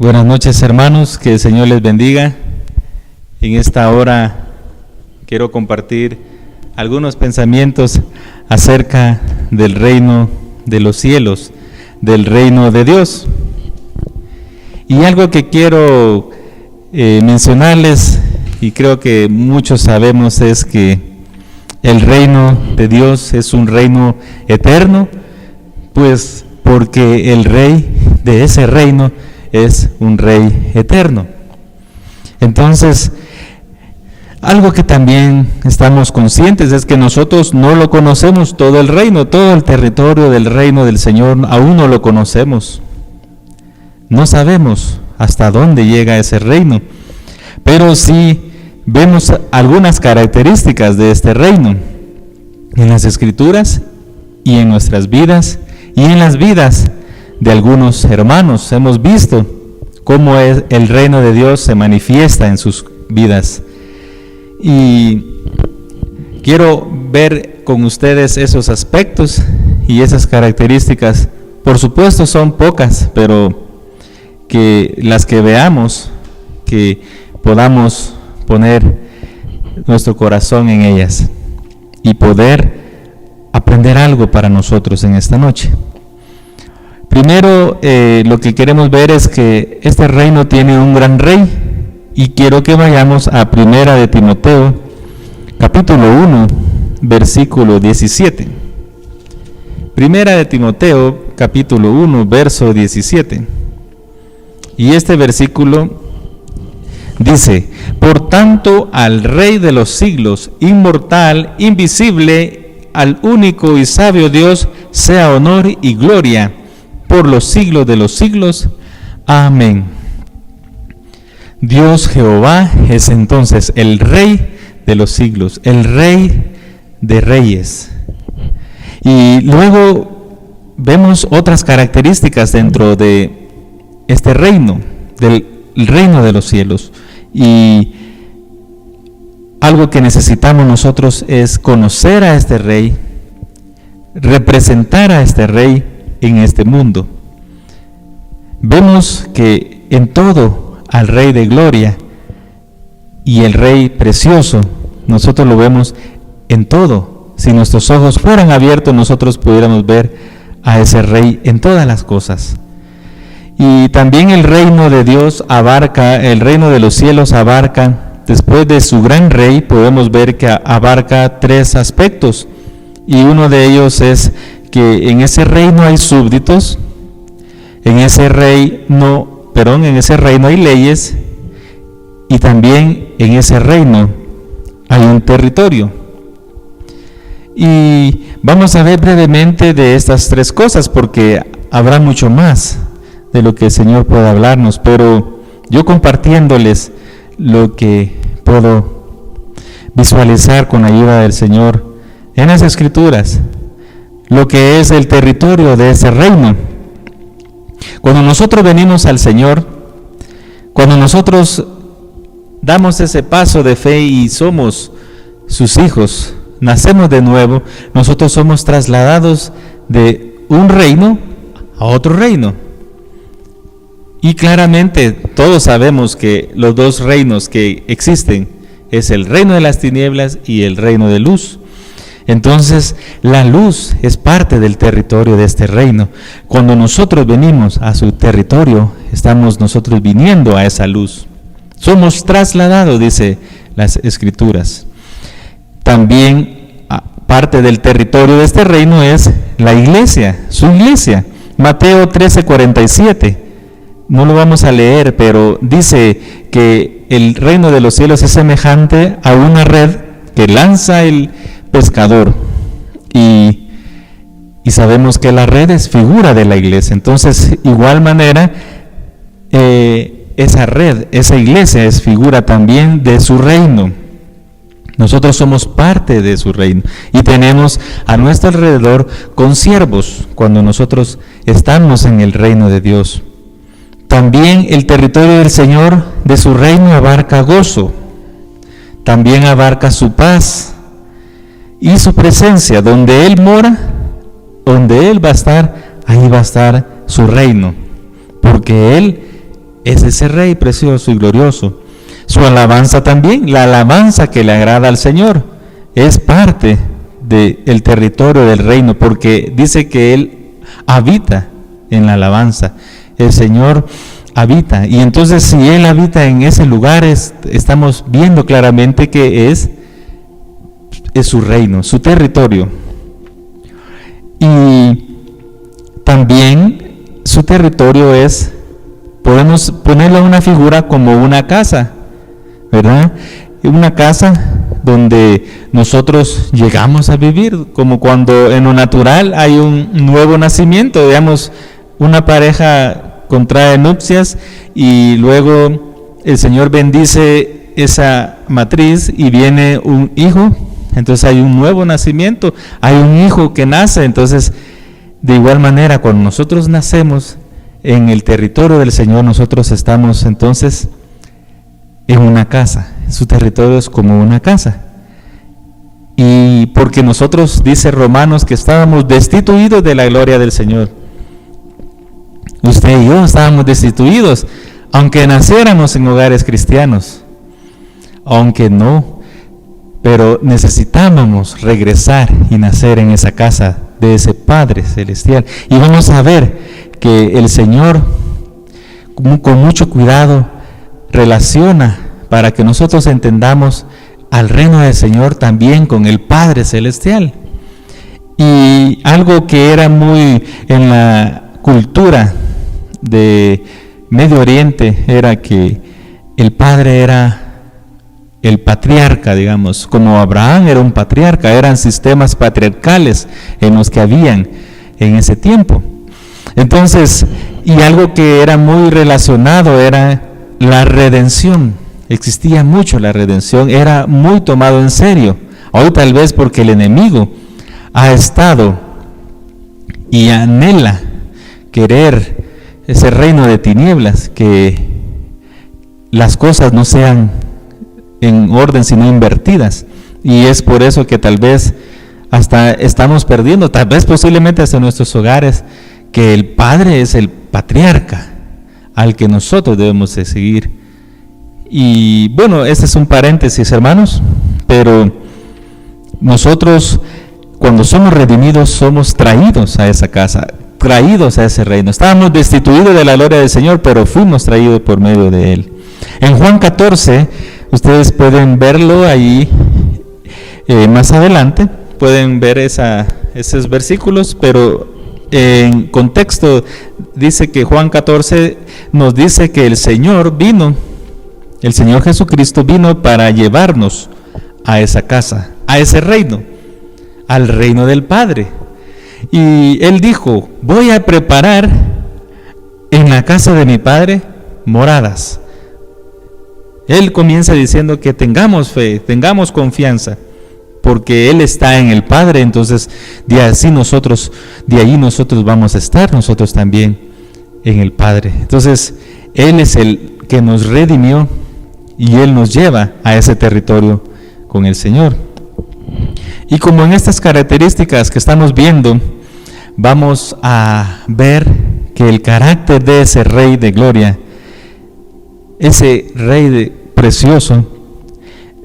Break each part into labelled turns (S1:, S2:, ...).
S1: Buenas noches, hermanos, que el Señor les bendiga. En esta hora quiero compartir algunos pensamientos acerca del reino de los cielos, del reino de Dios. Y algo que quiero mencionarles, y creo que muchos sabemos, es que el reino de Dios es un reino eterno, pues porque el rey de ese reino es un rey eterno. Entonces, algo que también estamos conscientes es que nosotros no lo conocemos todo el reino, todo el territorio del reino del Señor, aún no lo conocemos. No sabemos hasta dónde llega ese reino, pero sí vemos algunas características de este reino en las Escrituras y en nuestras vidas y en las vidas de algunos hermanos. Hemos visto cómo el reino de Dios se manifiesta en sus vidas. Y quiero ver con ustedes esos aspectos y esas características. Por supuesto son pocas, pero que las que veamos, que podamos poner nuestro corazón en ellas y poder aprender algo para nosotros en esta noche. Primero, lo que queremos ver es que este reino tiene un gran rey, y quiero que vayamos a Primera de Timoteo, capítulo 1, versículo 17. Primera de Timoteo, capítulo 1, verso 17. Y este versículo dice: por tanto, al Rey de los siglos, inmortal, invisible, al único y sabio Dios, sea honor y gloria por los siglos de los siglos. Amén. Dios Jehová es entonces el Rey de los siglos, el Rey de reyes. Y luego vemos otras características dentro de este reino, del reino de los cielos. Y algo que necesitamos nosotros es conocer a este Rey, representar a este Rey en este mundo. Vemos que en todo al Rey de gloria y el Rey precioso, nosotros lo vemos en todo. Si nuestros ojos fueran abiertos, nosotros pudiéramos ver a ese Rey en todas las cosas. Y también el reino de Dios abarca, el reino de los cielos abarca, después de su gran Rey, podemos ver que abarca tres aspectos. Y uno de ellos es que en ese reino hay súbditos, en ese reino hay leyes, y también en ese reino hay un territorio. Y vamos a ver brevemente de estas tres cosas, porque habrá mucho más de lo que el Señor pueda hablarnos, pero yo compartiéndoles lo que puedo visualizar con la ayuda del Señor en las Escrituras, lo que es el territorio de ese reino. Cuando nosotros venimos al Señor, cuando nosotros damos ese paso de fe y somos sus hijos, nacemos de nuevo, nosotros somos trasladados de un reino a otro reino. Y claramente todos sabemos que los dos reinos que existen es el reino de las tinieblas y el reino de luz. Entonces, la luz es parte del territorio de este reino. Cuando nosotros venimos a su territorio, estamos nosotros viniendo a esa luz. Somos trasladados, dice las Escrituras. También parte del territorio de este reino es la iglesia, su iglesia. Mateo 13:47. No lo vamos a leer, pero dice que el reino de los cielos es semejante a una red que lanza el pescador, y sabemos que la red es figura de la iglesia. Entonces, igual manera, esa red, esa iglesia es figura también de su reino. Nosotros somos parte de su reino y tenemos a nuestro alrededor consiervos cuando nosotros estamos en el reino de Dios. También el territorio del Señor, de su reino, abarca gozo, también abarca su paz y su presencia. Donde Él mora, donde Él va a estar, ahí va a estar su reino, porque Él es ese Rey precioso y glorioso. Su alabanza también, la alabanza que le agrada al Señor, es parte del territorio del reino, porque dice que Él habita en la alabanza. El Señor habita, y entonces si Él habita en ese lugar, estamos viendo claramente que es su reino, su territorio. Y también su territorio es, podemos ponerlo en una figura como una casa, ¿verdad? Una casa donde nosotros llegamos a vivir, como cuando en lo natural hay un nuevo nacimiento, digamos, una pareja contrae nupcias y luego el Señor bendice esa matriz y viene un hijo, entonces hay un nuevo nacimiento, hay un hijo que nace. Entonces, de igual manera, cuando nosotros nacemos en el territorio del Señor, nosotros estamos entonces en una casa. Su territorio es como una casa. Y porque nosotros, dice Romanos, que estábamos destituidos de la gloria del Señor. Usted y yo estábamos destituidos, aunque naciéramos en hogares cristianos, aunque no, pero necesitábamos regresar y nacer en esa casa de ese Padre Celestial. Y vamos a ver que el Señor, con mucho cuidado, relaciona para que nosotros entendamos al reino del Señor también con el Padre Celestial. Y algo que era muy en la cultura de Medio Oriente era que el Padre era el patriarca, digamos, como Abraham era un patriarca, eran sistemas patriarcales en los que habían en ese tiempo. Entonces, y algo que era muy relacionado era la redención. Existía mucho la redención, era muy tomado en serio. Hoy tal vez porque el enemigo ha estado y anhela querer ese reino de tinieblas, que las cosas no sean en orden sino invertidas, y es por eso que tal vez hasta estamos perdiendo, tal vez posiblemente hasta nuestros hogares, que el Padre es el patriarca al que nosotros debemos de seguir. Y bueno, este es un paréntesis, hermanos, pero nosotros cuando somos redimidos somos traídos a esa casa, traídos a ese reino. Estábamos destituidos de la gloria del Señor, pero fuimos traídos por medio de Él. En Juan 14, ustedes pueden verlo ahí más adelante, pueden ver esos versículos, pero en contexto dice que Juan 14 nos dice que el Señor Jesucristo vino para llevarnos a esa casa, a ese reino, al reino del Padre. Y Él dijo: voy a preparar en la casa de mi Padre moradas. Él comienza diciendo que tengamos fe, tengamos confianza, porque Él está en el Padre. Entonces de ahí nosotros vamos a estar nosotros también en el Padre. Entonces Él es el que nos redimió y Él nos lleva a ese territorio con el Señor. Y como en estas características que estamos viendo, vamos a ver que el carácter de ese Rey de gloria, ese Rey precioso,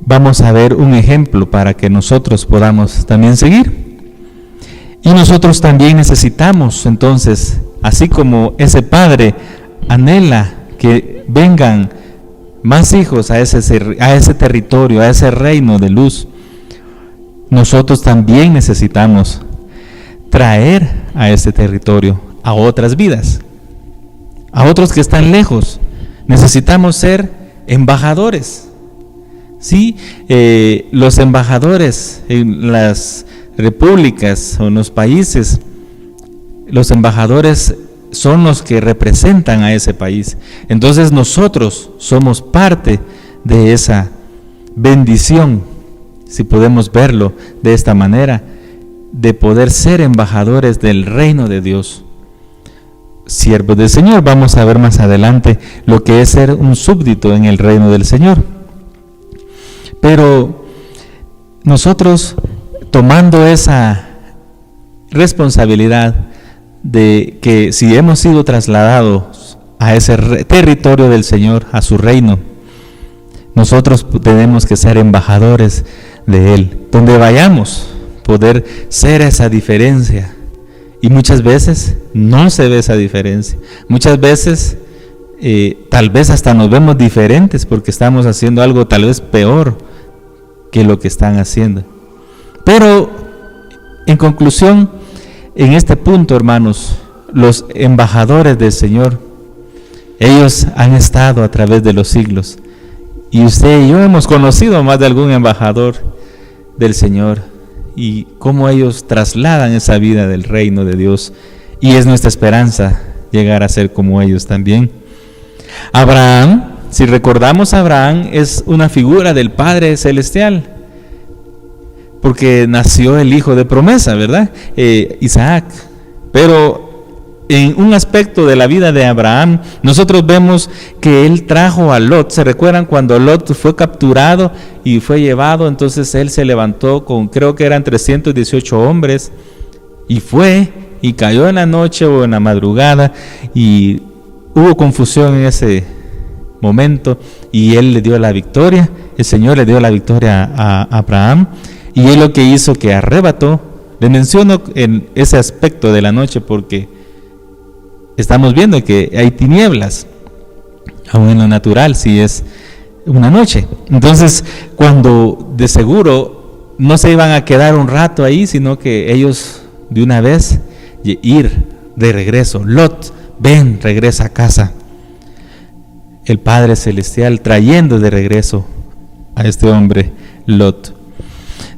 S1: vamos a ver un ejemplo para que nosotros podamos también seguir. Y nosotros también necesitamos, entonces, así como ese Padre anhela que vengan más hijos a ese territorio, a ese reino de luz, nosotros también necesitamos traer a ese territorio a otras vidas, a otros que están lejos. Necesitamos ser embajadores. Sí, los embajadores en las repúblicas o en los países, los embajadores son los que representan a ese país. Entonces nosotros somos parte de esa bendición, si podemos verlo de esta manera, de poder ser embajadores del reino de Dios, siervos del Señor. Vamos a ver más adelante lo que es ser un súbdito en el reino del Señor. Pero nosotros, tomando esa responsabilidad de que si hemos sido trasladados a ese territorio del Señor, a su reino. Nosotros tenemos que ser embajadores de Él. Donde vayamos, poder ser esa diferencia. Y muchas veces no se ve esa diferencia. Muchas veces tal vez hasta nos vemos diferentes porque estamos haciendo algo tal vez peor que lo que están haciendo. Pero en conclusión, en este punto, hermanos, los embajadores del Señor, ellos han estado a través de los siglos. Y usted y yo hemos conocido más de algún embajador del Señor y cómo ellos trasladan esa vida del reino de Dios. Y es nuestra esperanza llegar a ser como ellos también. Abraham, si recordamos, Abraham es una figura del Padre Celestial, porque nació el hijo de promesa, ¿verdad? Isaac. Pero en un aspecto de la vida de Abraham, nosotros vemos que él trajo a Lot. ¿Se recuerdan cuando Lot fue capturado y fue llevado? Entonces él se levantó con, creo que eran 318 hombres, y fue y cayó en la noche o en la madrugada, y hubo confusión en ese momento, y él le dio la victoria. El Señor le dio la victoria a Abraham, y él lo que hizo, que arrebató. Le menciono en ese aspecto de la noche porque estamos viendo que hay tinieblas, aún en lo natural, si es una noche. Entonces, cuando de seguro no se iban a quedar un rato ahí, sino que ellos de una vez ir de regreso. Lot, ven, regresa a casa. El Padre Celestial trayendo de regreso a este hombre, Lot.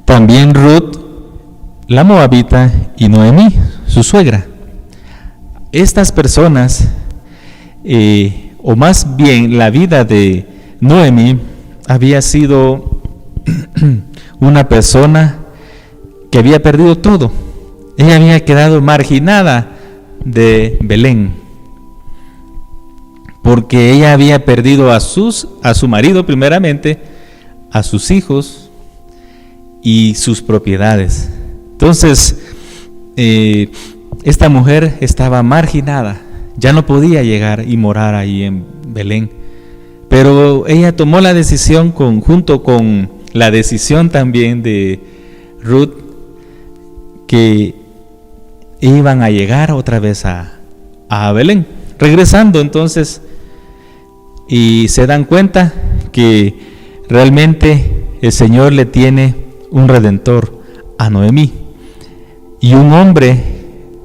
S1: También Ruth, la moabita, y Noemí, su suegra. Estas personas, o más bien la vida de Noemí, había sido una persona que había perdido todo. Ella había quedado marginada de Belén, porque ella había perdido a su marido primeramente, a sus hijos y sus propiedades. Entonces, esta mujer estaba marginada, ya no podía llegar y morar ahí en Belén. Pero ella tomó la decisión junto con la decisión también de Ruth, que iban a llegar otra vez a Belén. Regresando entonces, y se dan cuenta que realmente el Señor le tiene un redentor a Noemí. Y un hombre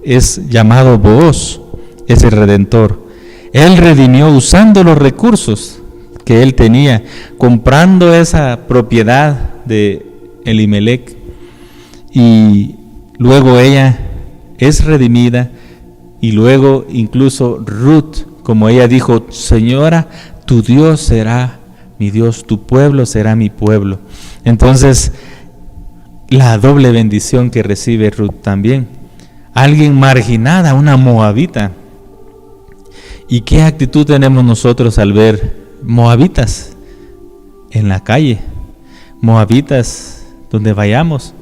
S1: es llamado Booz, es el redentor. Él redimió usando los recursos que él tenía, comprando esa propiedad de Elimelech, y luego ella es redimida, y luego incluso Ruth, como ella dijo: Señora, tu Dios será mi Dios, tu pueblo será mi pueblo. Entonces, la doble bendición que recibe Ruth también. Alguien marginada, una moabita. ¿Y qué actitud tenemos nosotros al ver moabitas en la calle? Moabitas donde vayamos.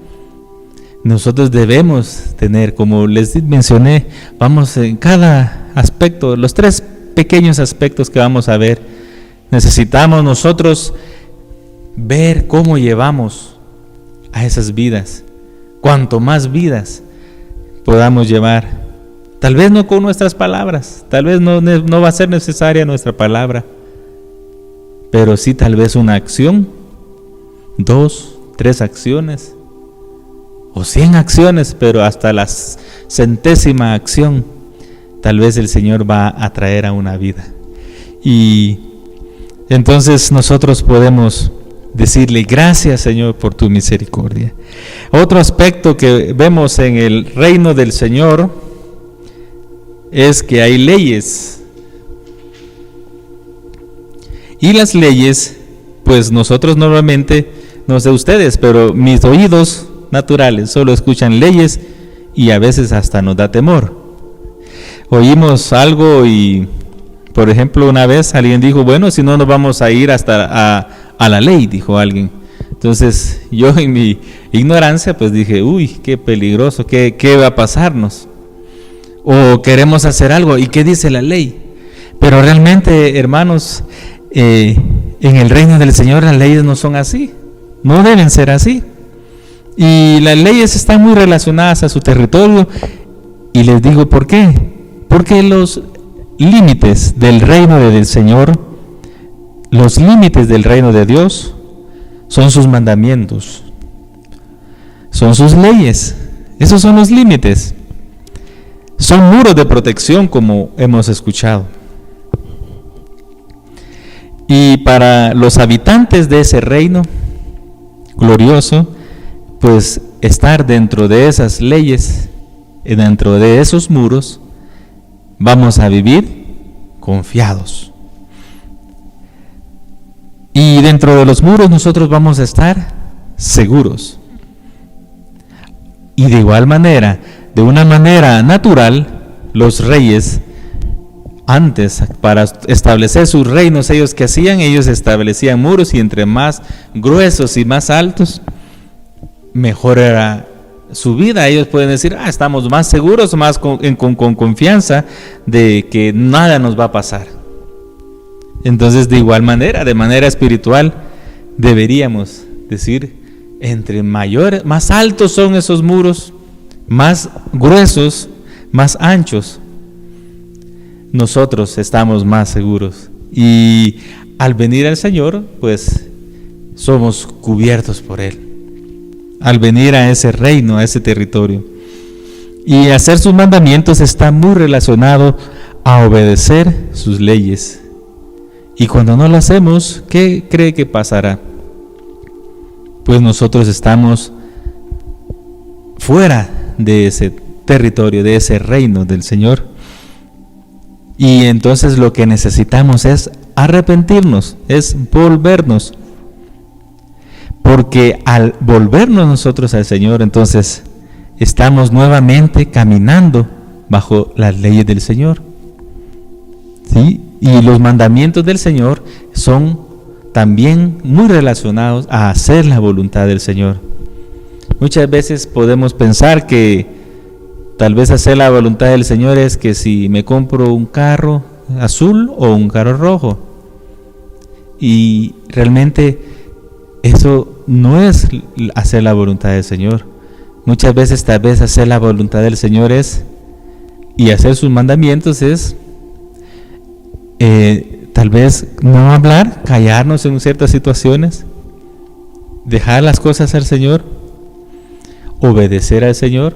S1: Nosotros debemos tener, como les mencioné, vamos en cada aspecto, los 3 pequeños aspectos que vamos a ver. Necesitamos nosotros ver cómo llevamos a esas vidas. Cuanto más vidas podamos llevar, tal vez no con nuestras palabras, tal vez no va a ser necesaria nuestra palabra, pero sí tal vez una acción, 2, 3 acciones, o 100 acciones, pero hasta la 100ª acción, tal vez el Señor va a traer a una vida. Y entonces nosotros podemos decirle: gracias, Señor, por tu misericordia. Otro aspecto que vemos en el reino del Señor es que hay leyes. Y las leyes, pues nosotros normalmente, no sé ustedes, pero mis oídos naturales solo escuchan leyes y a veces hasta nos da temor. Oímos algo y, por ejemplo, una vez alguien dijo: bueno, si no nos vamos a ir hasta a la ley, dijo alguien. Entonces yo en mi ignorancia pues dije: uy, qué peligroso, qué va a pasarnos. O queremos hacer algo, ¿y qué dice la ley? Pero realmente, hermanos, en el reino del Señor las leyes no son así, no deben ser así. Y las leyes están muy relacionadas a su territorio, y les digo por qué. Porque los límites del reino del Señor, los límites del reino de Dios, son sus mandamientos, son sus leyes. Esos son los límites. Son muros de protección, como hemos escuchado. Y para los habitantes de ese reino glorioso, pues estar dentro de esas leyes, dentro de esos muros, vamos a vivir confiados. Y dentro de los muros nosotros vamos a estar seguros. Y de igual manera, de una manera natural, los reyes, antes, para establecer sus reinos, ellos que hacían, ellos establecían muros, y entre más gruesos y más altos, mejor era su vida. Ellos pueden decir, estamos más seguros, más con confianza de que nada nos va a pasar. Entonces, de igual manera, de manera espiritual, deberíamos decir, entre más altos son esos muros, más gruesos, más anchos, nosotros estamos más seguros. Y al venir al Señor, pues somos cubiertos por Él. Al venir a ese reino, a ese territorio. Y hacer sus mandamientos está muy relacionado a obedecer sus leyes. Y cuando no lo hacemos, ¿qué cree que pasará? Pues nosotros estamos fuera de ese territorio, de ese reino del Señor. Y entonces lo que necesitamos es arrepentirnos, es volvernos. Porque al volvernos nosotros al Señor, entonces estamos nuevamente caminando bajo las leyes del Señor. ¿Sí? Y los mandamientos del Señor son también muy relacionados a hacer la voluntad del Señor. Muchas veces podemos pensar que tal vez hacer la voluntad del Señor es que si me compro un carro azul o un carro rojo. Y realmente eso no es hacer la voluntad del Señor. Muchas veces tal vez hacer la voluntad del Señor es, y hacer sus mandamientos es, tal vez no hablar, callarnos en ciertas situaciones, dejar las cosas al Señor, obedecer al Señor.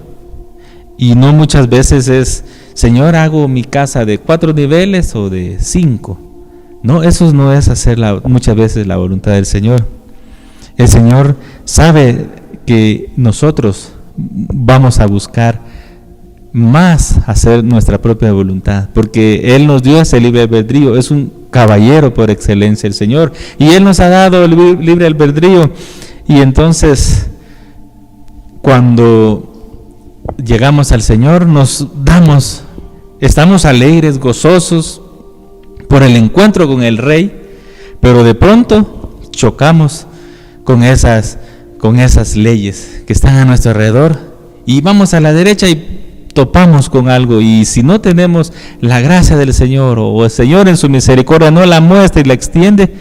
S1: Y no muchas veces es, Señor, hago mi casa de 4 niveles o de 5. No, eso no es hacer muchas veces la voluntad del Señor. El Señor sabe que nosotros vamos a buscar más hacer nuestra propia voluntad, porque Él nos dio ese libre albedrío. Es un caballero por excelencia el Señor, y Él nos ha dado el libre albedrío. Y entonces, cuando llegamos al Señor, estamos alegres, gozosos por el encuentro con el Rey, pero de pronto chocamos con esas leyes que están a nuestro alrededor, y vamos a la derecha y topamos con algo. Y si no tenemos la gracia del Señor, o el Señor en su misericordia no la muestra y la extiende,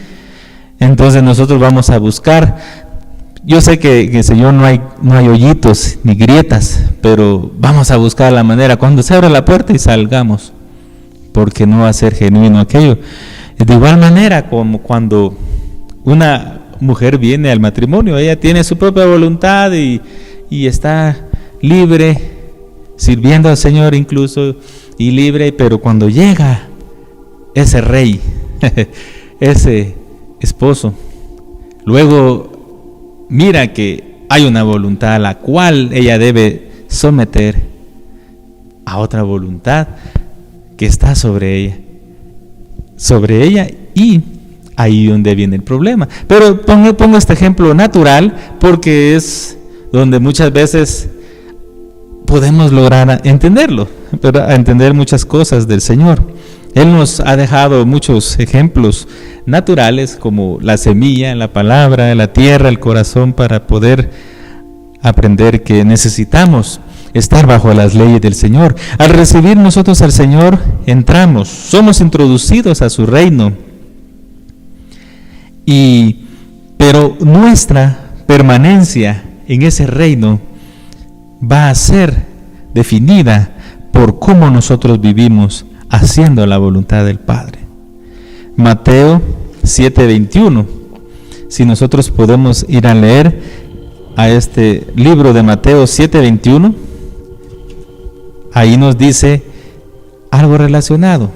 S1: entonces nosotros vamos a buscar. Yo sé que en el Señor no hay hoyitos ni grietas, pero vamos a buscar la manera cuando se abra la puerta y salgamos, porque no va a ser genuino aquello. De igual manera, como cuando una mujer viene al matrimonio, ella tiene su propia voluntad y está libre, sirviendo al Señor incluso, y libre, pero cuando llega ese rey, ese esposo, luego mira que hay una voluntad a la cual ella debe someter a otra voluntad que está sobre ella, y ahí donde viene el problema. Pero pongo este ejemplo natural porque es donde muchas veces podemos lograr entenderlo, pero a entender muchas cosas del Señor. Él nos ha dejado muchos ejemplos naturales, como la semilla, la palabra, la tierra, el corazón, para poder aprender que necesitamos estar bajo las leyes del Señor. Al recibir nosotros al Señor, entramos, somos introducidos a su reino. Pero nuestra permanencia en ese reino va a ser definida por cómo nosotros vivimos haciendo la voluntad del Padre. Mateo 7:21. Si nosotros podemos ir a leer a este libro de Mateo 7:21, ahí nos dice algo relacionado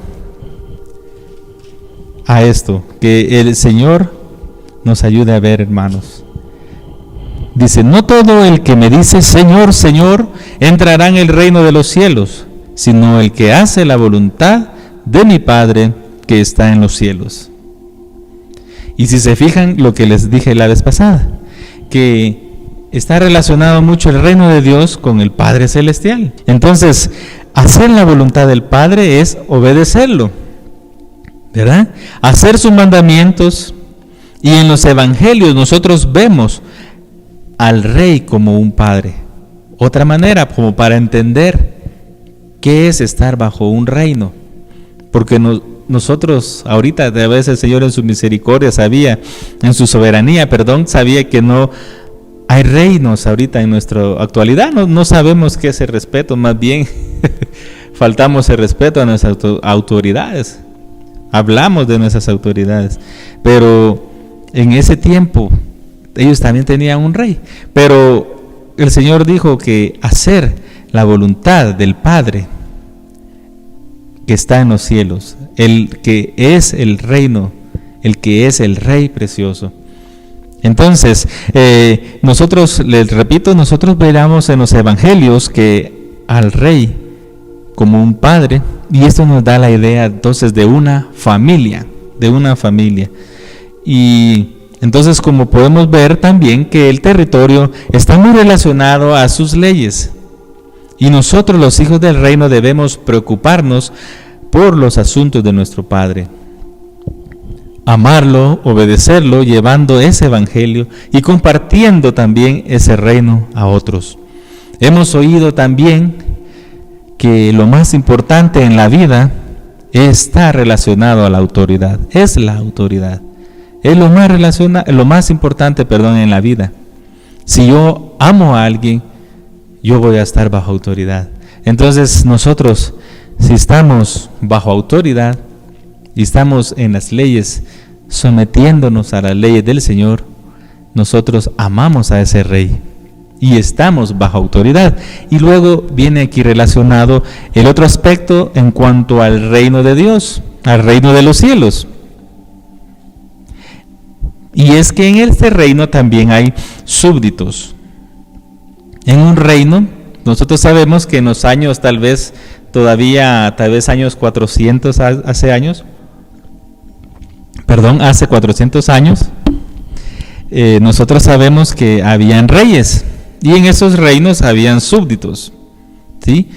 S1: a esto, que el Señor nos ayude a ver, hermanos. Dice: no todo el que me dice Señor, Señor, entrará en el reino de los cielos, sino el que hace la voluntad de mi Padre que está en los cielos. Y si se fijan lo que les dije la vez pasada, que está relacionado mucho el reino de Dios con el Padre Celestial. Entonces, hacer la voluntad del Padre es obedecerlo, ¿verdad? Hacer sus mandamientos. Y en los evangelios nosotros vemos al Rey como un Padre. Otra manera como para entender qué es estar bajo un reino. Porque nosotros ahorita, a veces el Señor en su misericordia sabía, en su soberanía, sabía que no hay reinos ahorita en nuestra actualidad. No sabemos qué es el respeto, más bien faltamos el respeto a nuestras autoridades. Hablamos de nuestras autoridades, pero en ese tiempo ellos también tenían un rey. Pero el Señor dijo que hacer la voluntad del Padre que está en los cielos, el que es el reino, el que es el Rey precioso. Entonces, nosotros, les repito, nosotros veremos en los evangelios que al Rey como un Padre, y esto nos da la idea entonces de una familia. Y entonces, como podemos ver también que el territorio está muy relacionado a sus leyes. Y nosotros, los hijos del reino, debemos preocuparnos por los asuntos de nuestro Padre. Amarlo, obedecerlo, llevando ese evangelio y compartiendo también ese reino a otros. Hemos oído también que lo más importante en la vida está relacionado a la autoridad. Es la autoridad. Es lo más importante en la vida. Si yo amo a alguien, yo voy a estar bajo autoridad. Entonces nosotros, si estamos bajo autoridad y estamos en las leyes, sometiéndonos a las leyes del Señor, nosotros amamos a ese Rey y estamos bajo autoridad. Y luego viene aquí relacionado el otro aspecto en cuanto al reino de Dios, al reino de los cielos. Y es que en este reino también hay súbditos. En un reino, nosotros sabemos que en los años tal vez años 400, hace 400 años, nosotros sabemos que habían reyes y en esos reinos habían súbditos, ¿sí?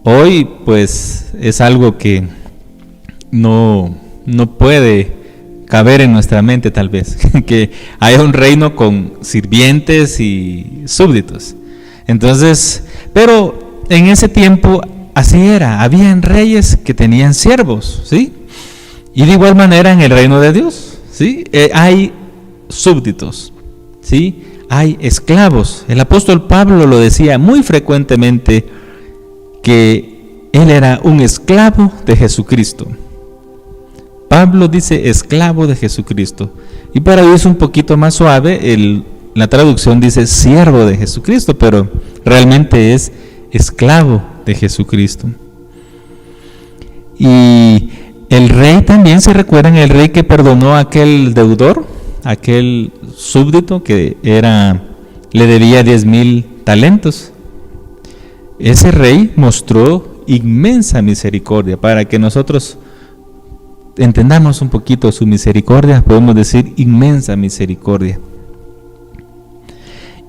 S1: Hoy pues es algo que no puede caber en nuestra mente tal vez, que haya un reino con sirvientes y súbditos. Entonces, pero en ese tiempo así era, habían reyes que tenían siervos, ¿sí? Y de igual manera en el reino de Dios, ¿sí? Hay súbditos, ¿sí? Hay esclavos. El apóstol Pablo lo decía muy frecuentemente, que él era un esclavo de Jesucristo. Pablo dice esclavo de Jesucristo. Y para ello es un poquito más suave, la traducción dice siervo de Jesucristo, pero realmente es esclavo de Jesucristo. Y el rey también, ¿se recuerdan? El rey que perdonó a aquel deudor, aquel súbdito que le debía 10,000 talentos. Ese rey mostró inmensa misericordia. Para que nosotros entendamos un poquito su misericordia, podemos decir inmensa misericordia.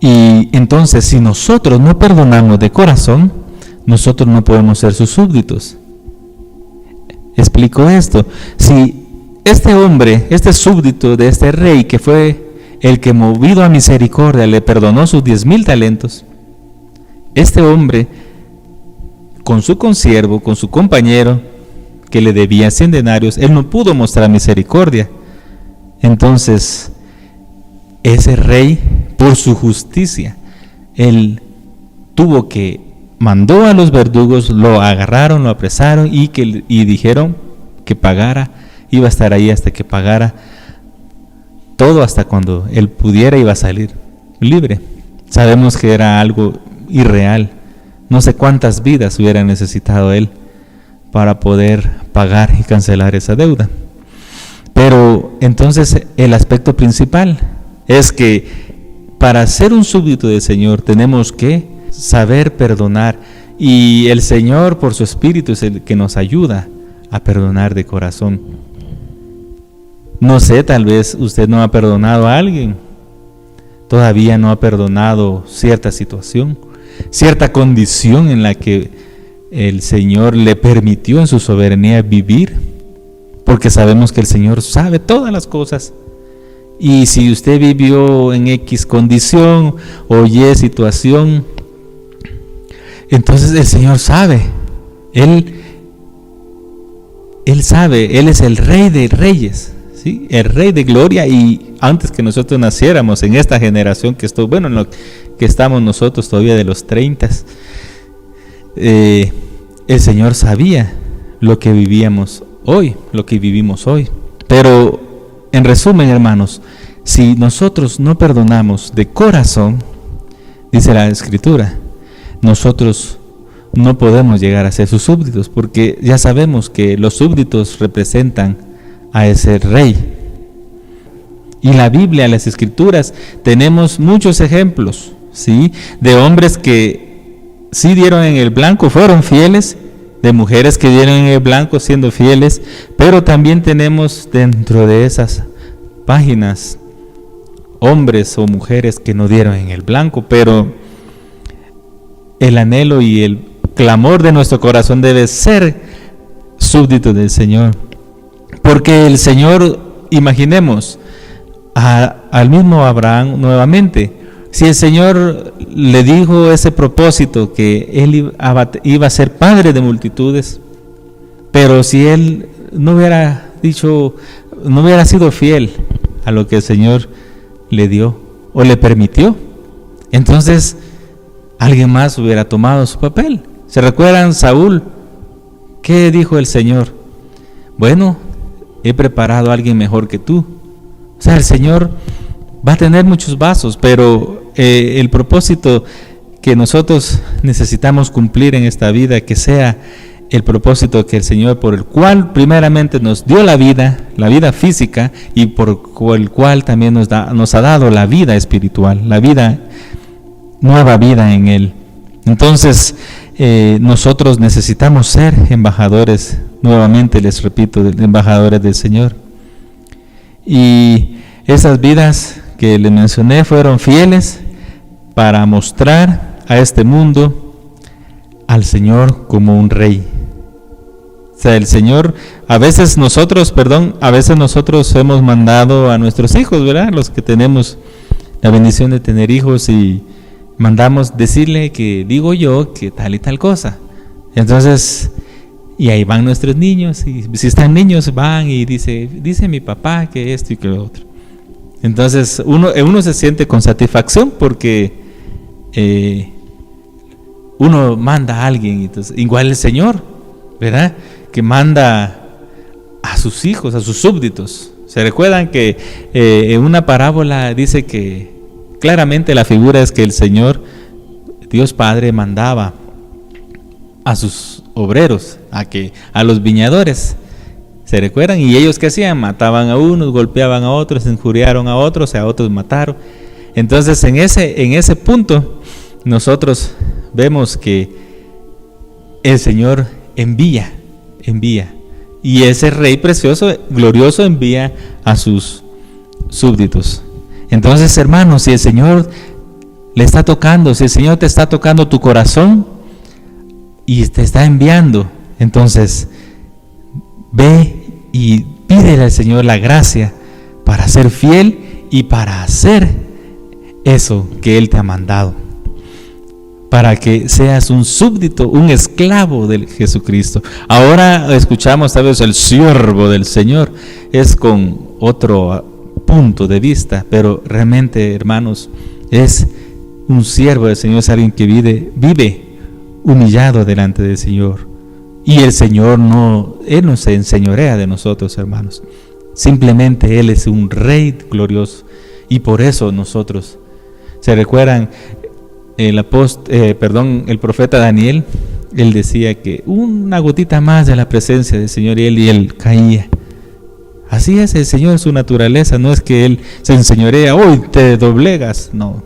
S1: Y entonces, si nosotros no perdonamos de corazón, nosotros no podemos ser sus súbditos. Explico esto. Si este hombre, este súbdito de este rey, que fue el que movido a misericordia le perdonó sus 10,000 talentos, este hombre, con su consiervo, con su compañero, que le debía 100 denarios, él no pudo mostrar misericordia. Entonces, ese rey, por su justicia, él mandó a los verdugos, lo agarraron, lo apresaron y dijeron que pagara, iba a estar ahí hasta que pagara todo, hasta cuando él pudiera iba a salir libre. Sabemos que era algo irreal, no sé cuántas vidas hubiera necesitado él para poder pagar y cancelar esa deuda. Pero entonces el aspecto principal es que para ser un súbdito del Señor tenemos que saber perdonar, y el Señor por su Espíritu es el que nos ayuda a perdonar de corazón. No sé, tal vez usted no ha perdonado a alguien, todavía no ha perdonado cierta situación, cierta condición en la que el Señor le permitió en su soberanía vivir, porque sabemos que el Señor sabe todas las cosas. Y si usted vivió en X condición o Y situación, entonces el Señor sabe. Él sabe, Él es el Rey de Reyes, ¿sí? El Rey de Gloria. Y antes que nosotros naciéramos, en esta generación en lo que estamos nosotros todavía de los 30, el Señor sabía lo que vivíamos hoy, lo que vivimos hoy. Pero en resumen, hermanos, si nosotros no perdonamos de corazón, dice la Escritura, nosotros no podemos llegar a ser sus súbditos, porque ya sabemos que los súbditos representan a ese rey. Y la Biblia, las Escrituras, tenemos muchos ejemplos, ¿sí?, de hombres que sí dieron en el blanco, fueron fieles, de mujeres que dieron en el blanco siendo fieles, pero también tenemos dentro de esas páginas hombres o mujeres que no dieron en el blanco. Pero el anhelo y el clamor de nuestro corazón debe ser súbdito del Señor, porque el Señor, imaginemos al mismo Abraham nuevamente. Si el Señor le dijo ese propósito, que él iba a ser padre de multitudes, pero si él no hubiera sido fiel a lo que el Señor le dio o le permitió, entonces alguien más hubiera tomado su papel. ¿Se recuerdan Saúl? ¿Qué dijo el Señor? Bueno, he preparado a alguien mejor que tú. O sea, el Señor va a tener muchos vasos, pero el propósito que nosotros necesitamos cumplir en esta vida, que sea el propósito que el Señor, por el cual primeramente nos dio la vida física, y por el cual también nos ha dado la vida espiritual, nueva vida en Él. Entonces nosotros necesitamos ser embajadores, nuevamente les repito, embajadores del Señor. Y esas vidas que les mencioné fueron fieles para mostrar a este mundo al Señor como un rey. O sea, el Señor, a veces nosotros hemos mandado a nuestros hijos, ¿verdad? Los que tenemos la bendición de tener hijos, y mandamos decirle que digo yo que tal y tal cosa. Entonces, y ahí van nuestros niños, y si están niños van y dice mi papá que esto y que lo otro. Entonces uno se siente con satisfacción porque uno manda a alguien. Entonces, igual el Señor, ¿verdad?, que manda a sus hijos, a sus súbditos. ¿Se recuerdan que en una parábola dice que claramente la figura es que el Señor, Dios Padre, mandaba a sus obreros, a los viñadores? ¿Se recuerdan? ¿Y ellos qué hacían? Mataban a unos, golpeaban a otros, injuriaron a otros mataron. Entonces en ese punto nosotros vemos que el Señor envía, y ese Rey precioso, glorioso, envía a sus súbditos. Entonces, hermanos, si el Señor le está tocando, si el Señor te está tocando tu corazón y te está enviando, entonces ve y pídele al Señor la gracia para ser fiel y para hacer eso que Él te ha mandado. para que seas un súbdito, un esclavo de Jesucristo. Ahora escuchamos tal vez el siervo del Señor, es con otro punto de vista, pero realmente, hermanos, es un siervo del Señor, es alguien que vive humillado delante del Señor. Y el Señor Él no se enseñorea de nosotros, hermanos. Simplemente Él es un Rey glorioso. Y por eso nosotros, ¿se recuerdan? El profeta Daniel, él decía que una gotita más de la presencia del Señor y él caía. Así es el Señor, su naturaleza, no es que Él se enseñorea, hoy te doblegas, no.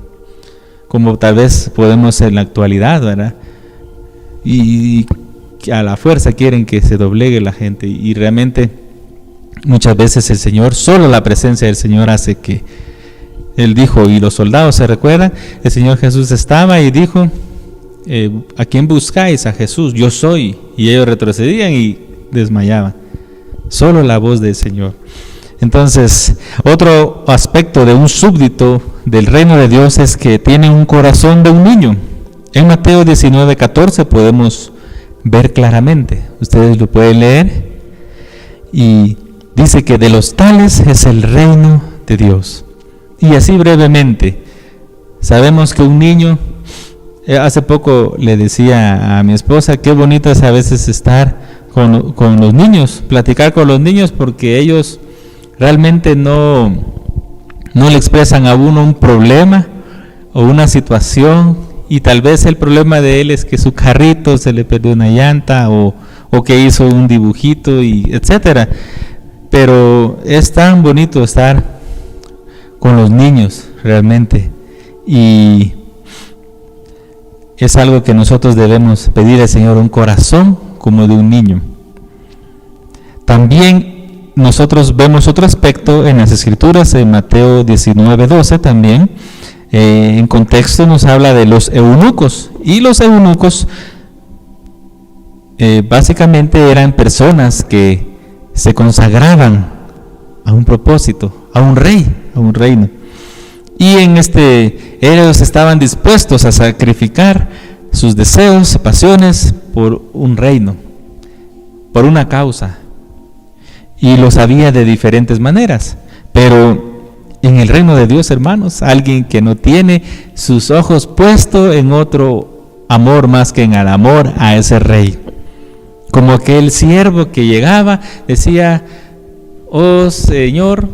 S1: Como tal vez podemos en la actualidad, ¿verdad? Y a la fuerza quieren que se doblegue la gente, y realmente muchas veces el Señor, solo la presencia del Señor hace que Él dijo, y los soldados se recuerdan, el Señor Jesús estaba y dijo, ¿a quién buscáis? A Jesús, yo soy. Y ellos retrocedían y desmayaban. Solo la voz del Señor. Entonces, otro aspecto de un súbdito del reino de Dios es que tiene un corazón de un niño. En Mateo 19:14 podemos ver claramente. Ustedes lo pueden leer. Y dice que de los tales es el reino de Dios. Y así brevemente, sabemos que un niño, hace poco le decía a mi esposa, qué bonito es a veces estar con los niños, platicar con los niños, porque ellos realmente no le expresan a uno un problema o una situación, y tal vez el problema de él es que su carrito se le perdió una llanta o que hizo un dibujito, y etcétera. Pero es tan bonito estar con los niños realmente, y es algo que nosotros debemos pedir al Señor, un corazón como de un niño. También nosotros vemos otro aspecto en las Escrituras, en Mateo 19:12 también, en contexto nos habla de los eunucos, y los eunucos básicamente eran personas que se consagraban a un propósito, a un rey, a un reino. Y ellos estaban dispuestos a sacrificar sus deseos, pasiones por un reino, por una causa. Y los había de diferentes maneras. Pero en el reino de Dios, hermanos, alguien que no tiene sus ojos puestos en otro amor más que en el amor a ese rey. Como aquel siervo que llegaba, decía, oh Señor,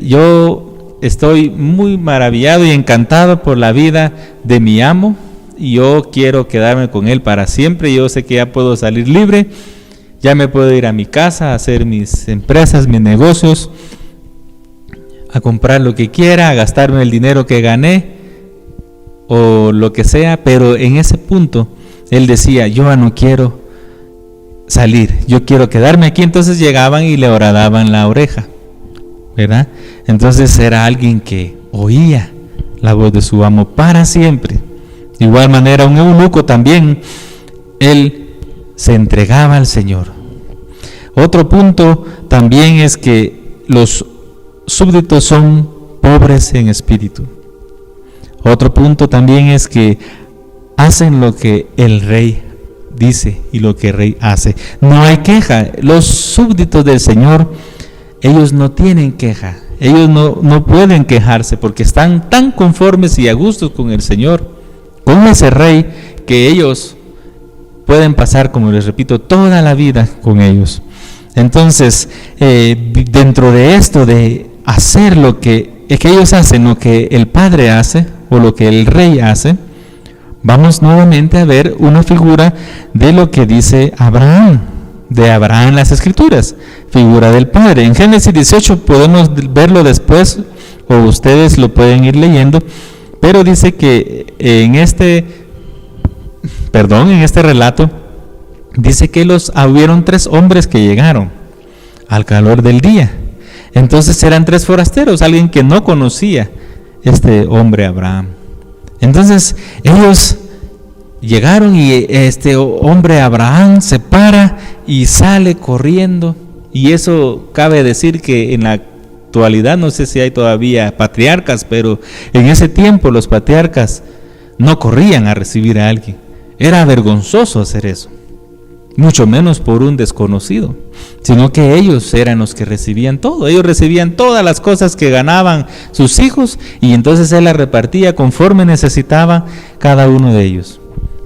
S1: yo estoy muy maravillado y encantado por la vida de mi amo, y yo quiero quedarme con él para siempre. Yo sé que ya puedo salir libre, ya me puedo ir a mi casa, a hacer mis empresas, mis negocios, a comprar lo que quiera, a gastarme el dinero que gané o lo que sea. Pero en ese punto él decía, yo no quiero salir, yo quiero quedarme aquí. Entonces llegaban y le horadaban la oreja, ¿verdad? Entonces era alguien que oía la voz de su amo para siempre. De igual manera, un eunuco también, él se entregaba al Señor. Otro punto también es que los súbditos son pobres en espíritu. Otro punto también es que hacen lo que el rey dice y lo que el rey hace. No hay queja. Los súbditos del Señor, ellos no tienen queja. Ellos no pueden quejarse porque están tan conformes y a gusto con el Señor, con ese rey, que ellos pueden pasar, como les repito, toda la vida con ellos. Entonces, dentro de esto de hacer lo que ellos hacen, lo que el Padre hace o lo que el Rey hace, vamos nuevamente a ver una figura de lo que dice Abraham, de Abraham en las Escrituras, figura del Padre. En Génesis 18 podemos verlo después, o ustedes lo pueden ir leyendo, pero dice que en este relato, dice que hubieron 3 hombres que llegaron al calor del día. Entonces eran 3 forasteros, alguien que no conocía este hombre Abraham. Entonces ellos llegaron y este hombre Abraham se para y sale corriendo. Y eso cabe decir que en la actualidad, no sé si hay todavía patriarcas, pero en ese tiempo los patriarcas no corrían a recibir a alguien. Era vergonzoso hacer eso, mucho menos por un desconocido, sino que ellos eran los que recibían todo. Ellos recibían todas las cosas que ganaban sus hijos, y entonces él las repartía conforme necesitaba cada uno de ellos.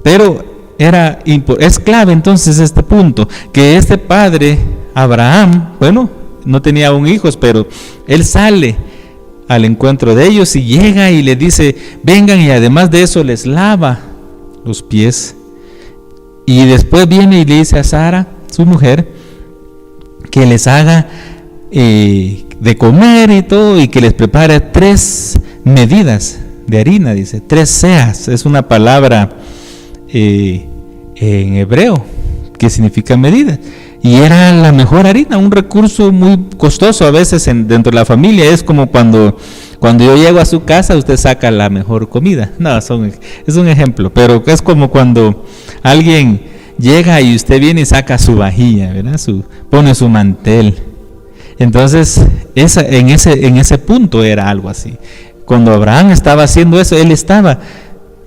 S1: Pero es clave entonces este punto, que este padre Abraham, bueno, no tenía aún hijos, pero él sale al encuentro de ellos y llega y les dice: vengan, y además de eso les lava los pies. Y después viene y le dice a Sara, su mujer, que les haga de comer y todo, y que les prepare 3 medidas de harina. Dice 3 seas, es una palabra en hebreo que significa medida, y era la mejor harina, un recurso muy costoso a veces dentro de la familia. Es como cuando yo llego a su casa, usted saca la mejor comida. No, es un ejemplo, pero es como cuando alguien llega y usted viene y saca su vajilla, ¿verdad? Pone su mantel. Entonces, en ese punto era algo así. Cuando Abraham estaba haciendo eso, él estaba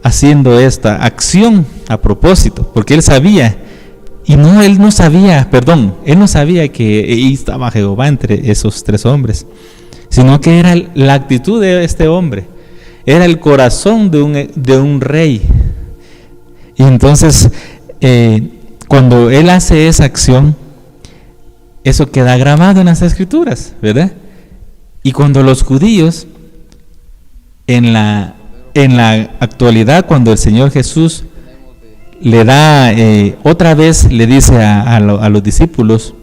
S1: haciendo esta acción a propósito, porque él sabía, él no sabía que ahí estaba Jehová entre esos 3 hombres, sino que era la actitud de este hombre, era el corazón de un rey. Y entonces, cuando él hace esa acción, eso queda grabado en las Escrituras, ¿verdad? Y cuando los judíos, en la actualidad, cuando el Señor Jesús le da, otra vez le dice a los discípulos,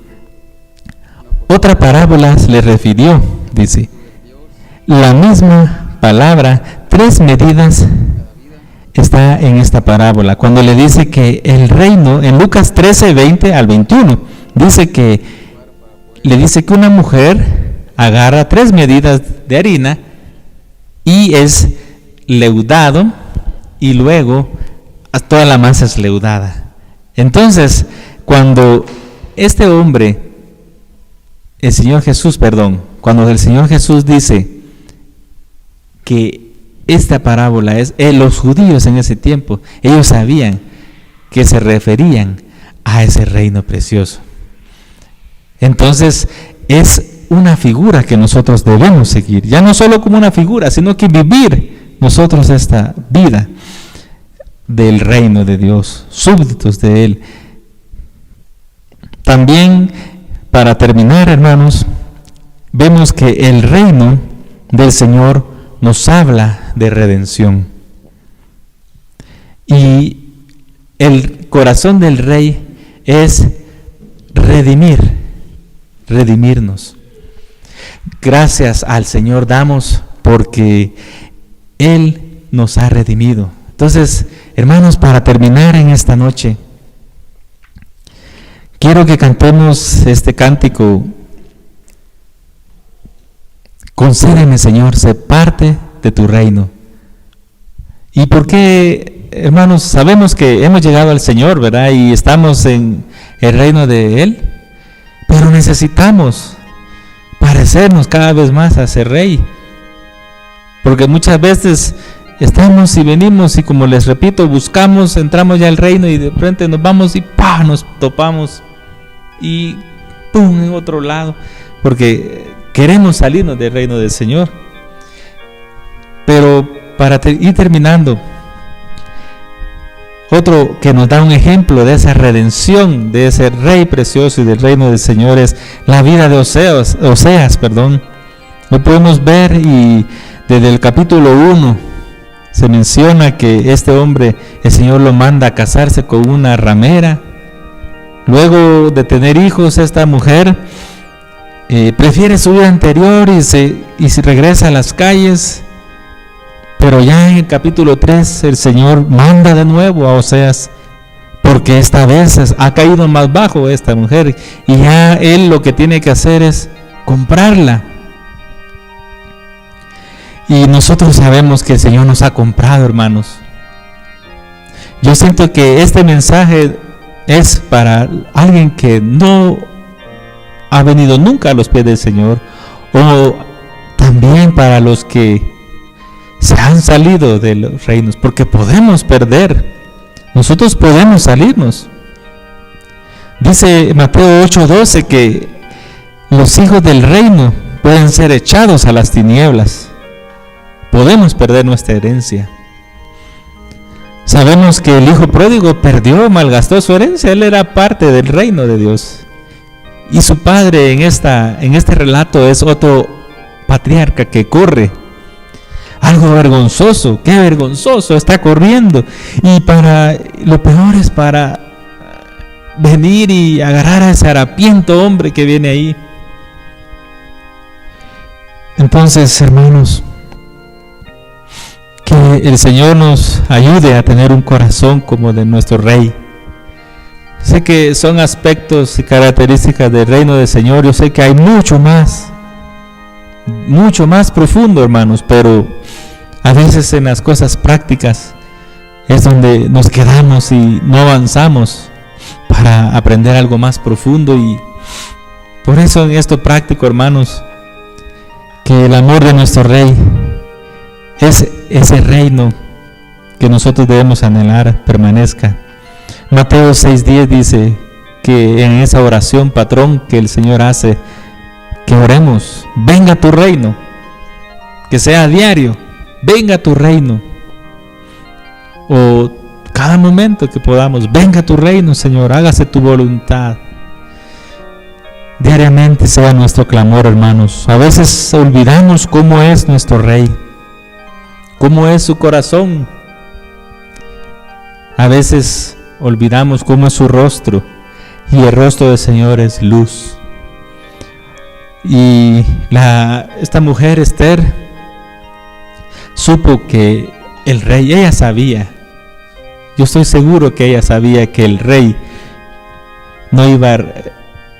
S1: otra parábola le refirió, dice, la misma palabra, 3 medidas está en esta parábola, cuando le dice que el reino, en Lucas 13, 20 al 21, le dice que una mujer agarra 3 medidas de harina y es leudado, y luego toda la masa es leudada. Entonces, cuando este hombre, cuando el Señor Jesús dice que esta parábola es, los judíos en ese tiempo, ellos sabían que se referían a ese reino precioso. Entonces, es una figura que nosotros debemos seguir, ya no solo como una figura, sino que vivir nosotros esta vida del reino de Dios, súbditos de Él. También, para terminar, hermanos, vemos que el reino del Señor nos habla de redención. Y el corazón del Rey es redimirnos. Gracias al Señor damos porque Él nos ha redimido. Entonces, hermanos, para terminar en esta noche, quiero que cantemos este cántico. Concédeme, Señor, ser parte de tu reino. ¿Y por qué, hermanos? Sabemos que hemos llegado al Señor, ¿verdad? Y estamos en el reino de Él, pero necesitamos parecernos cada vez más a ese Rey, porque muchas veces estamos y venimos y, como les repito, buscamos, entramos ya al reino y de repente nos vamos y ¡pah!, nos topamos y ¡pum!, en otro lado, porque queremos salirnos del reino del Señor. Pero para ir terminando, otro que nos da un ejemplo de esa redención, de ese Rey precioso y del reino del Señor, es la vida de Oseas. Lo podemos ver, y desde el capítulo 1 se menciona que este hombre, el Señor lo manda a casarse con una ramera. Luego de tener hijos, esta mujer prefiere su vida anterior y se regresa a las calles. Pero ya en el capítulo 3 el Señor manda de nuevo a Oseas, porque esta vez ha caído más bajo esta mujer, y ya él lo que tiene que hacer es comprarla. Y nosotros sabemos que el Señor nos ha comprado, hermanos. Yo siento que este mensaje es para alguien que no ha venido nunca a los pies del Señor, o también para los que se han salido de los reinos, porque podemos perder. Nosotros podemos salirnos. Dice Mateo 8:12 que los hijos del reino pueden ser echados a las tinieblas. Podemos perder nuestra herencia. Sabemos que el hijo pródigo malgastó su herencia. Él era parte del reino de Dios. Y su padre en este relato es otro patriarca que corre. Algo vergonzoso, qué vergonzoso, está corriendo. Y lo peor es para venir y agarrar a ese harapiento hombre que viene ahí. Entonces, hermanos, que el Señor nos ayude a tener un corazón como de nuestro Rey. Sé que son aspectos y características del reino del Señor. Yo sé que hay mucho más profundo, hermanos, pero a veces en las cosas prácticas es donde nos quedamos y no avanzamos para aprender algo más profundo. Y por eso en esto práctico, hermanos, que el amor de nuestro Rey es ese reino que nosotros debemos anhelar permanezca. Mateo 6:10 dice que en esa oración, patrón, que el Señor hace, que oremos, venga tu reino, que sea diario, venga tu reino, o cada momento que podamos, venga tu reino, Señor, hágase tu voluntad. Diariamente sea nuestro clamor, hermanos. A veces olvidamos cómo es nuestro Rey, cómo es su corazón. A veces olvidamos cómo es su rostro, y el rostro del Señor es luz. Y esta mujer Esther supo que el rey, ella sabía, yo estoy seguro que ella sabía que el rey no iba a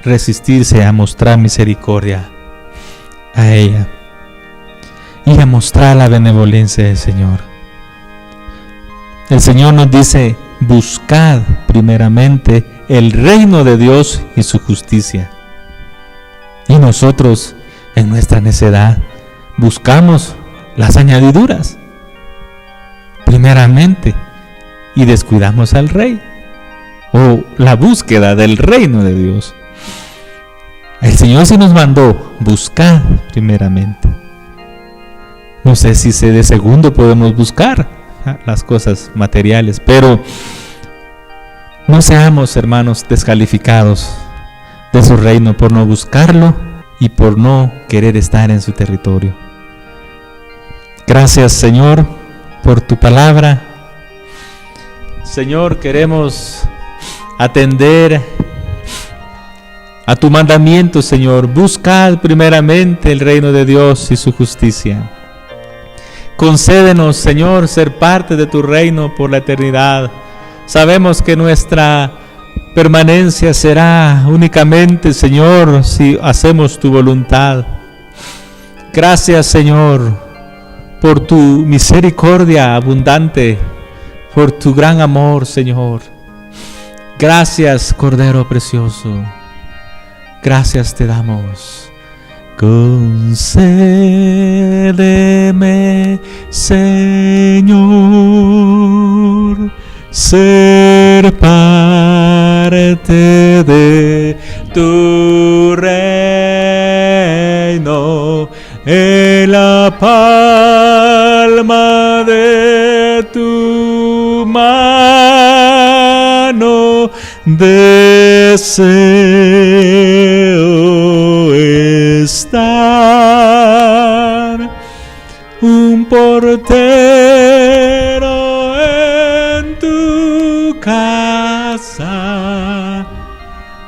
S1: resistirse a mostrar misericordia a ella y a mostrar la benevolencia del Señor. El Señor nos dice: buscad primeramente el reino de Dios y su justicia. Y nosotros, en nuestra necedad, buscamos las añadiduras primeramente y descuidamos al Rey, o la búsqueda del reino de Dios. El Señor sí nos mandó buscar primeramente. No sé si de segundo podemos buscar las cosas materiales, pero no seamos, hermanos, descalificados de su reino por no buscarlo y por no querer estar en su territorio. Gracias, Señor, por tu palabra. Señor, queremos atender a tu mandamiento, Señor. Buscad primeramente el reino de Dios y su justicia. Concédenos, Señor, ser parte de tu reino por la eternidad. Sabemos que nuestra permanencia será únicamente, Señor, si hacemos tu voluntad. Gracias, Señor, por tu misericordia abundante, por tu gran amor, Señor. Gracias, Cordero precioso. Gracias te damos. Concédeme, Señor, ser parte de tu reino, en la palma de tu mano deseo estar, un portero en tu casa,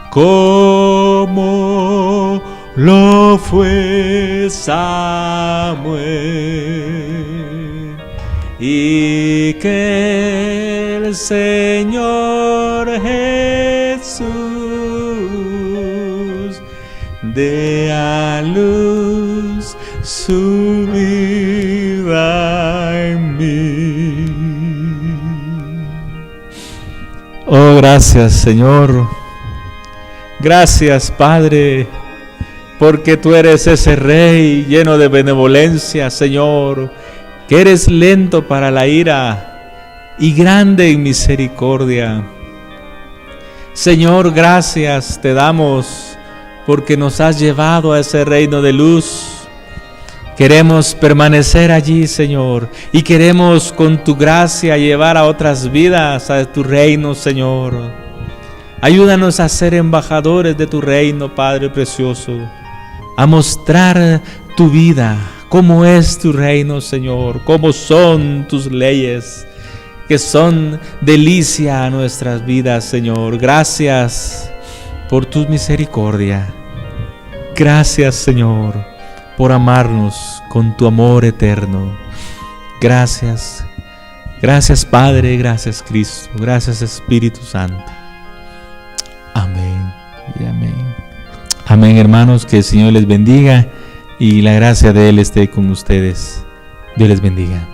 S1: como lo fue Samuel, y que el Señor Jesús dé a luz su vida en mí. Oh, gracias, Señor. Gracias, Padre, porque tú eres ese Rey lleno de benevolencia, Señor, que eres lento para la ira y grande en misericordia. Señor, gracias te damos porque nos has llevado a ese reino de luz. Queremos permanecer allí, Señor, y queremos con tu gracia llevar a otras vidas a tu reino, Señor. Ayúdanos a ser embajadores de tu reino, Padre precioso, a mostrar tu vida, cómo es tu reino, Señor, cómo son tus leyes, que son delicia a nuestras vidas, Señor. Gracias por tu misericordia. Gracias, Señor, por amarnos con tu amor eterno. Gracias. Gracias, Padre. Gracias, Cristo. Gracias, Espíritu Santo. Amén y amén. Amén, hermanos. Que el Señor les bendiga y la gracia de Él esté con ustedes. Dios les bendiga.